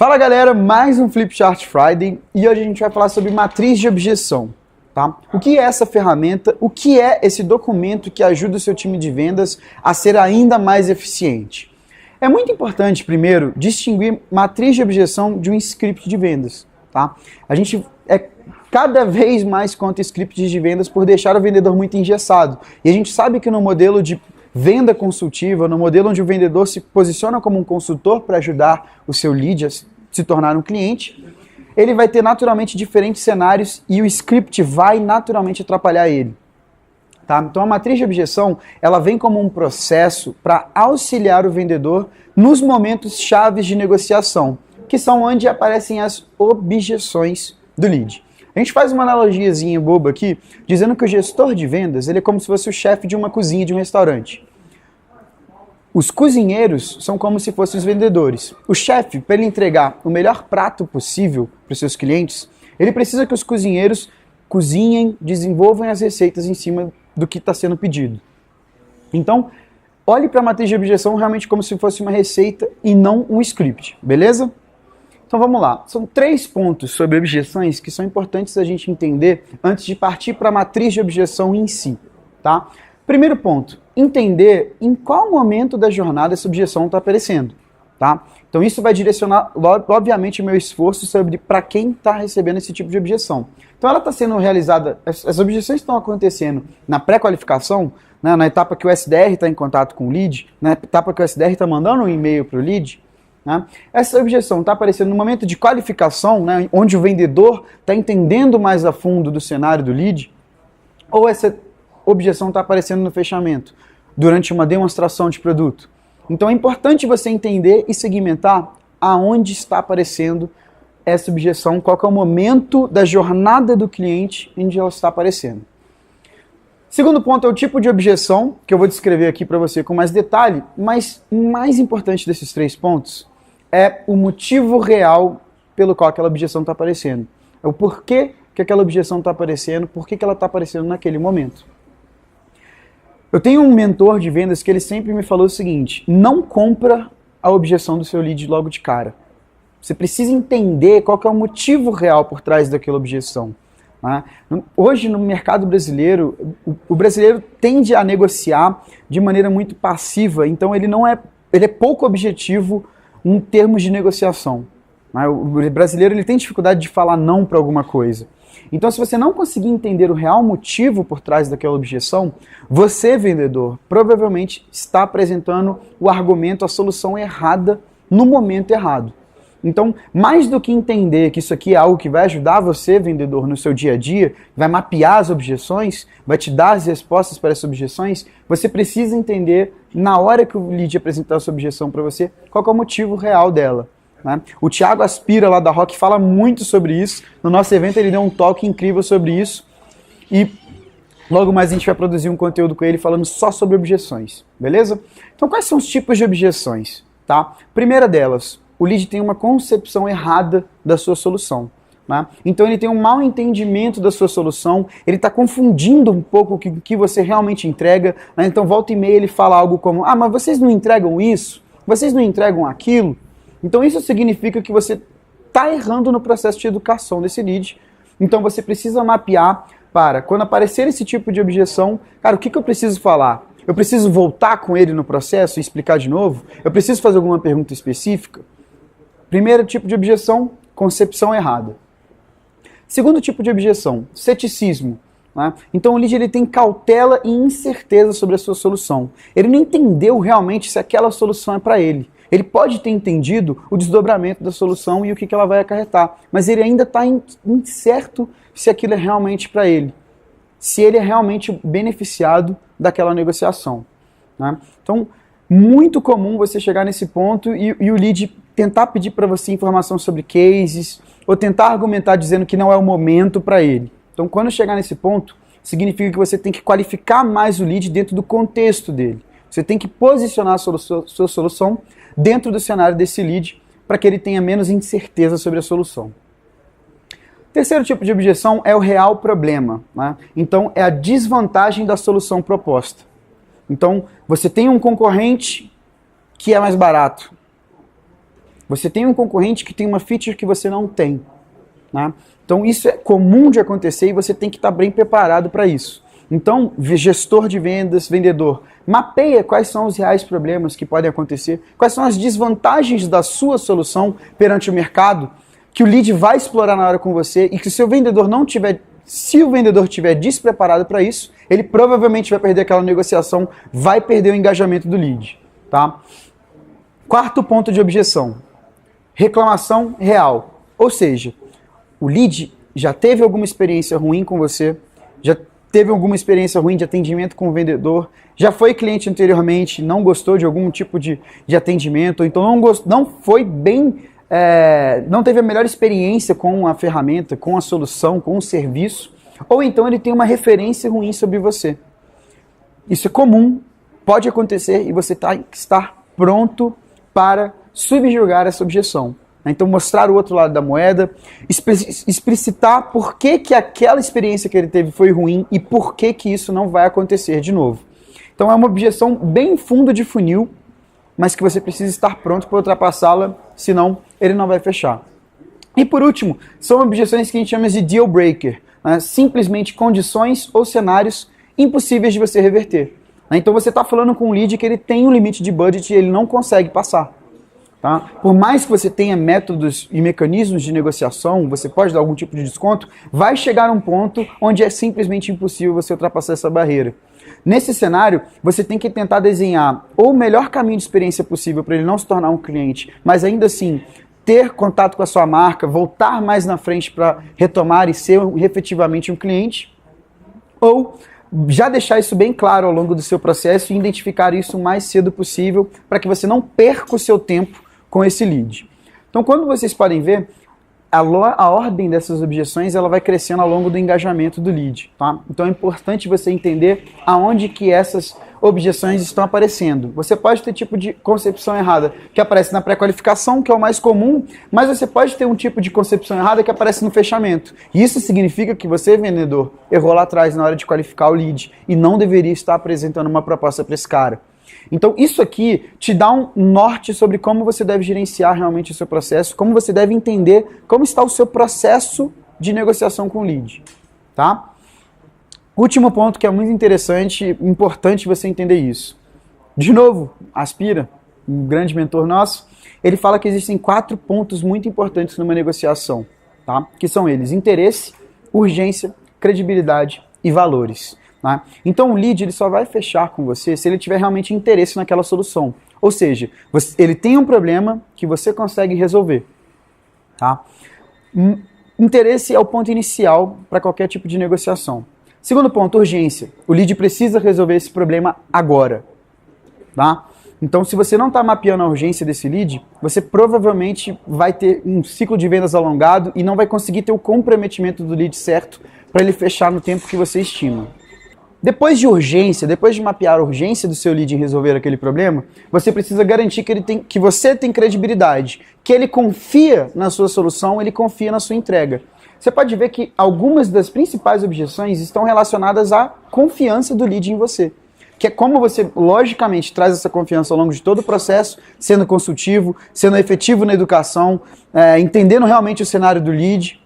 Fala galera, mais um Flipchart Friday e hoje a gente vai falar sobre matriz de objeção, tá? O que é essa ferramenta, o que é esse documento que ajuda o seu time de vendas a ser ainda mais eficiente? É muito importante, primeiro, distinguir matriz de objeção de um script de vendas, tá? A gente cada vez mais contra scripts de vendas por deixar o vendedor muito engessado. E a gente sabe que no modelo de venda consultiva, no modelo onde o vendedor se posiciona como um consultor para ajudar o seu lead a se tornar um cliente, ele vai ter naturalmente diferentes cenários e o script vai naturalmente atrapalhar ele. Tá? Então a matriz de objeção, ela vem como um processo para auxiliar o vendedor nos momentos chaves de negociação, que são onde aparecem as objeções do lead. A gente faz uma analogiazinha boba aqui, dizendo que o gestor de vendas, ele é como se fosse o chefe de uma cozinha de um restaurante. Os cozinheiros são como se fossem os vendedores. O chefe, para ele entregar o melhor prato possível para os seus clientes, ele precisa que os cozinheiros cozinhem, desenvolvam as receitas em cima do que está sendo pedido. Então, olhe para a matriz de objeção realmente como se fosse uma receita e não um script, beleza? Então vamos lá, são 3 pontos sobre objeções que são importantes a gente entender antes de partir para a matriz de objeção em si, tá? Primeiro ponto, entender em qual momento da jornada essa objeção está aparecendo, tá? Então isso vai direcionar, obviamente, o meu esforço sobre para quem está recebendo esse tipo de objeção. Então ela está sendo realizada, as objeções estão acontecendo na pré-qualificação, né, na etapa que o SDR está em contato com o lead, na etapa que o SDR está mandando um e-mail para o lead, né? Essa objeção está aparecendo no momento de qualificação, né, onde o vendedor está entendendo mais a fundo do cenário do lead, ou essa objeção está aparecendo no fechamento, durante uma demonstração de produto. Então é importante você entender e segmentar aonde está aparecendo essa objeção, qual que é o momento da jornada do cliente onde ela está aparecendo. Segundo ponto é o tipo de objeção, que eu vou descrever aqui para você com mais detalhe, mas o mais importante desses 3 pontos é o motivo real pelo qual aquela objeção está aparecendo. É o porquê que aquela objeção está aparecendo, por que ela está aparecendo naquele momento. Eu tenho um mentor de vendas que ele sempre me falou o seguinte: não compra a objeção do seu lead logo de cara. Você precisa entender qual que é o motivo real por trás daquela objeção. Né? Hoje, no mercado brasileiro, o brasileiro tende a negociar de maneira muito passiva, então ele é pouco objetivo em termos de negociação. Né? O brasileiro ele tem dificuldade de falar não para alguma coisa. Então, se você não conseguir entender o real motivo por trás daquela objeção, você, vendedor, provavelmente está apresentando o argumento, a solução errada no momento errado. Então, mais do que entender que isso aqui é algo que vai ajudar você, vendedor, no seu dia a dia, vai mapear as objeções, vai te dar as respostas para essas objeções, você precisa entender, na hora que o lead apresentar a sua objeção para você, qual que é o motivo real dela. Né? O Thiago Aspira, lá da Rock, fala muito sobre isso. No nosso evento ele deu um toque incrível sobre isso. E logo mais a gente vai produzir um conteúdo com ele falando só sobre objeções, beleza? Então quais são os tipos de objeções? Tá? Primeira delas, o lead tem uma concepção errada da sua solução. Né? Então ele tem um mau entendimento da sua solução, ele está confundindo um pouco o que você realmente entrega. Né? Então volta e meia ele fala algo como: ah, mas vocês não entregam isso? Vocês não entregam aquilo? Então isso significa que você está errando no processo de educação desse lead. Então você precisa mapear para, quando aparecer esse tipo de objeção, cara, o que eu preciso falar? Eu preciso voltar com ele no processo e explicar de novo? Eu preciso fazer alguma pergunta específica? Primeiro tipo de objeção, concepção errada. Segundo tipo de objeção, ceticismo. Né? Então o lead ele tem cautela e incerteza sobre a sua solução. Ele não entendeu realmente se aquela solução é para ele. Ele pode ter entendido o desdobramento da solução e o que ela vai acarretar, mas ele ainda está incerto se aquilo é realmente para ele, se ele é realmente beneficiado daquela negociação. Né? Então, muito comum você chegar nesse ponto e o lead tentar pedir para você informação sobre cases, ou tentar argumentar dizendo que não é o momento para ele. Então, quando chegar nesse ponto, significa que você tem que qualificar mais o lead dentro do contexto dele. Você tem que posicionar a sua solução dentro do cenário desse lead para que ele tenha menos incerteza sobre a solução. Terceiro tipo de objeção é o real problema. Né? Então, é a desvantagem da solução proposta. Então, você tem um concorrente que é mais barato. Você tem um concorrente que tem uma feature que você não tem, né? Então isso é comum de acontecer e você tem que estar bem preparado para isso. Então, gestor de vendas, vendedor, mapeia quais são os reais problemas que podem acontecer, quais são as desvantagens da sua solução perante o mercado, que o lead vai explorar na hora com você e que se o vendedor estiver despreparado para isso, ele provavelmente vai perder aquela negociação, vai perder o engajamento do lead, tá? Quarto ponto de objeção, reclamação real, ou seja, o lead já teve alguma experiência ruim com você, já teve alguma experiência ruim de atendimento com o vendedor, já foi cliente anteriormente, não gostou de algum tipo de atendimento, ou então não foi bem, não teve a melhor experiência com a ferramenta, com a solução, com o serviço, ou então ele tem uma referência ruim sobre você. Isso é comum, pode acontecer e você tem que estar pronto para subjugar essa objeção. Então mostrar o outro lado da moeda, explicitar por que aquela experiência que ele teve foi ruim e por que isso não vai acontecer de novo. Então é uma objeção bem fundo de funil, mas que você precisa estar pronto para ultrapassá-la, senão ele não vai fechar. E por último, são objeções que a gente chama de deal breaker, né? Simplesmente condições ou cenários impossíveis de você reverter. Então você está falando com um lead que ele tem um limite de budget e ele não consegue passar. Tá? Por mais que você tenha métodos e mecanismos de negociação, você pode dar algum tipo de desconto, vai chegar um ponto onde é simplesmente impossível você ultrapassar essa barreira. Nesse cenário, você tem que tentar desenhar ou o melhor caminho de experiência possível para ele não se tornar um cliente, mas ainda assim ter contato com a sua marca, voltar mais na frente para retomar e ser efetivamente um cliente, ou já deixar isso bem claro ao longo do seu processo e identificar isso o mais cedo possível para que você não perca o seu tempo com esse lead. Então, quando vocês podem ver, a ordem dessas objeções ela vai crescendo ao longo do engajamento do lead. Tá? Então, é importante você entender aonde que essas objeções estão aparecendo. Você pode ter tipo de concepção errada que aparece na pré-qualificação, que é o mais comum, mas você pode ter um tipo de concepção errada que aparece no fechamento. E isso significa que você, vendedor, errou lá atrás na hora de qualificar o lead e não deveria estar apresentando uma proposta para esse cara. Então isso aqui te dá um norte sobre como você deve gerenciar realmente o seu processo, como você deve entender como está o seu processo de negociação com o lead, tá? Último ponto que é muito interessante, importante você entender isso. De novo, Aspira, um grande mentor nosso, ele fala que existem 4 pontos muito importantes numa negociação, tá? Que são eles: interesse, urgência, credibilidade e valores. Tá? Então o lead ele só vai fechar com você se ele tiver realmente interesse naquela solução. Ou seja, ele tem um problema que você consegue resolver. Tá? Interesse é o ponto inicial para qualquer tipo de negociação. Segundo ponto, urgência. O lead precisa resolver esse problema agora. Tá? Então se você não está mapeando a urgência desse lead, você provavelmente vai ter um ciclo de vendas alongado e não vai conseguir ter o comprometimento do lead certo para ele fechar no tempo que você estima. Depois de urgência, depois de mapear a urgência do seu lead em resolver aquele problema, você precisa garantir que você tem credibilidade, que ele confia na sua solução, ele confia na sua entrega. Você pode ver que algumas das principais objeções estão relacionadas à confiança do lead em você. Que é como você, logicamente, traz essa confiança ao longo de todo o processo, sendo consultivo, sendo efetivo na educação, entendendo realmente o cenário do lead.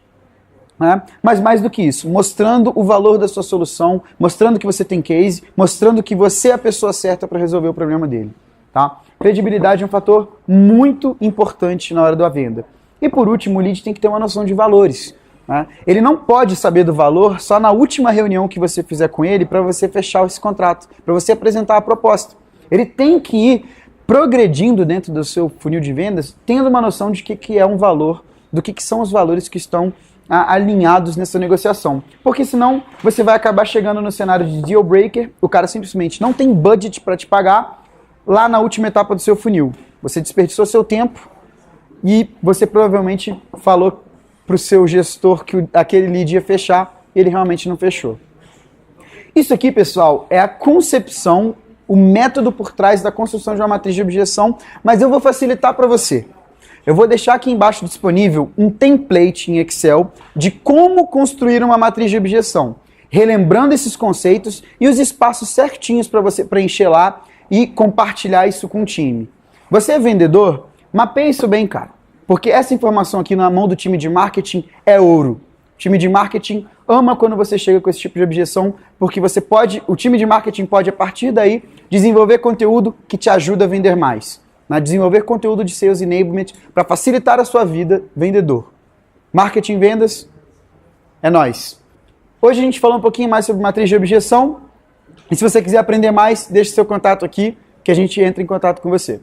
Né? Mas mais do que isso, mostrando o valor da sua solução, mostrando que você tem case, mostrando que você é a pessoa certa para resolver o problema dele. Tá? Credibilidade é um fator muito importante na hora da venda. E por último, o lead tem que ter uma noção de valores. Né? Ele não pode saber do valor só na última reunião que você fizer com ele para você fechar esse contrato, para você apresentar a proposta. Ele tem que ir progredindo dentro do seu funil de vendas, tendo uma noção de que é um valor, do que são os valores que estão alinhados nessa negociação. Porque senão você vai acabar chegando no cenário de deal breaker, o cara simplesmente não tem budget para te pagar lá na última etapa do seu funil. Você desperdiçou seu tempo e você provavelmente falou para o seu gestor que aquele lead ia fechar e ele realmente não fechou. Isso aqui, pessoal, é a concepção, o método por trás da construção de uma matriz de objeção, mas eu vou facilitar para você. Eu vou deixar aqui embaixo disponível um template em Excel de como construir uma matriz de objeção, relembrando esses conceitos e os espaços certinhos para você preencher lá e compartilhar isso com o time. Você é vendedor? Mapeia isso bem, cara. Porque essa informação aqui na mão do time de marketing é ouro. O time de marketing ama quando você chega com esse tipo de objeção, porque o time de marketing pode, a partir daí, desenvolver conteúdo que te ajuda a vender mais. Né? Desenvolver conteúdo de Sales Enablement para facilitar a sua vida, vendedor. Marketing e vendas, é nóis. Hoje a gente falou um pouquinho mais sobre matriz de objeção. E se você quiser aprender mais, deixe seu contato aqui, que a gente entra em contato com você.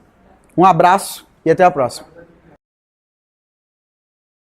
Um abraço e até a próxima.